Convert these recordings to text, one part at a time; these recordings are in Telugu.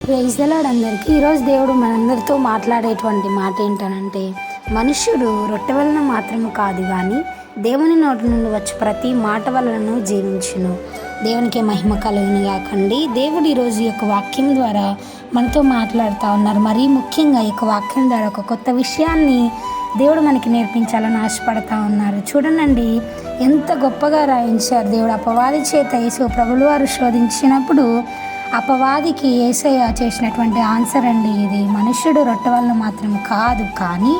ప్రైజ్ ది లార్డ్ అందరికీ. ఈరోజు దేవుడు మనందరితో మాట్లాడేటువంటి మాట ఏంటనంటే, మనుష్యుడు రొట్టె వలన మాత్రము కాదు కానీ దేవుని నోటి నుండి వచ్చి ప్రతి మాట వలన జీవించును. దేవునికి మహిమ కలుగును గాకండి. దేవుడు ఈరోజు ఈ యొక్క వాక్యం ద్వారా మనతో మాట్లాడుతూ ఉన్నారు. మరీ ముఖ్యంగా ఈ యొక్క వాక్యం ద్వారా ఒక కొత్త విషయాన్ని దేవుడు మనకి నేర్పించాలని ఆశపడతా ఉన్నారు. చూడండి ఎంత గొప్పగా రాయించారు. దేవుడు అపవాది చేత యేసు ప్రభువుల వారు శోధించినప్పుడు అపవాదికి యేసయ్య చేసినటువంటి ఆన్సర్ అండి ఇది. మనుష్యుడు రొట్టె వలన మాత్రం కాదు కానీ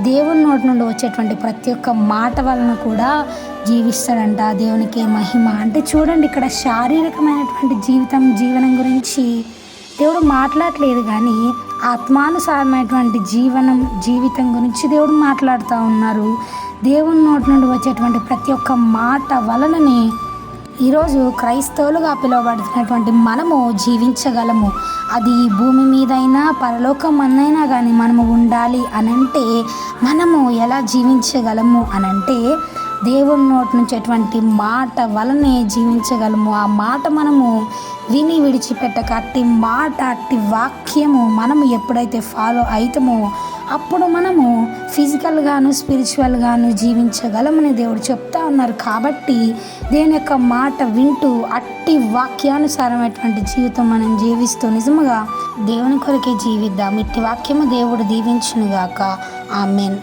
దేవుని నోటి నుండి వచ్చేటువంటి ప్రతి ఒక్క మాట వలన కూడా జీవిస్తాడంట. దేవునికి మహిమ. అంటే చూడండి, ఇక్కడ శారీరకమైనటువంటి జీవనం గురించి దేవుడు మాట్లాడలేదు కానీ ఆత్మానుసారమైనటువంటి జీవితం గురించి దేవుడు మాట్లాడుతూ ఉన్నారు. దేవుని నోటి నుండి వచ్చేటువంటి ప్రతి ఒక్క మాట వలననే ఈరోజు క్రైస్తవులుగా పిలువబడుతున్నటువంటి మనము జీవించగలము. అది ఈ భూమి మీదైనా పరలోకం అన్నైనా కానీ మనము ఉండాలి అనంటే మనము ఎలా జీవించగలము అనంటే దేవుని నోటి నుంచేటువంటి మాట వలనే జీవించగలము. ఆ మాట మనము విని విడిచిపెట్టక అట్టి మాట అట్టి వాక్యము మనము ఎప్పుడైతే ఫాలో అవుతామో అప్పుడు మనము ఫిజికల్గాను స్పిరిచువల్గాను జీవించగలమని దేవుడు చెప్తా ఉన్నారు. కాబట్టి దేని యొక్క మాట వింటూ అట్టి వాక్యానుసారమైనటువంటి జీవితం మనం జీవిస్తూ నిజముగా దేవుని కొరకే జీవిద్దాం. ఇట్టి వాక్యము దేవుడు దీవించునుగాక. ఆమేన్.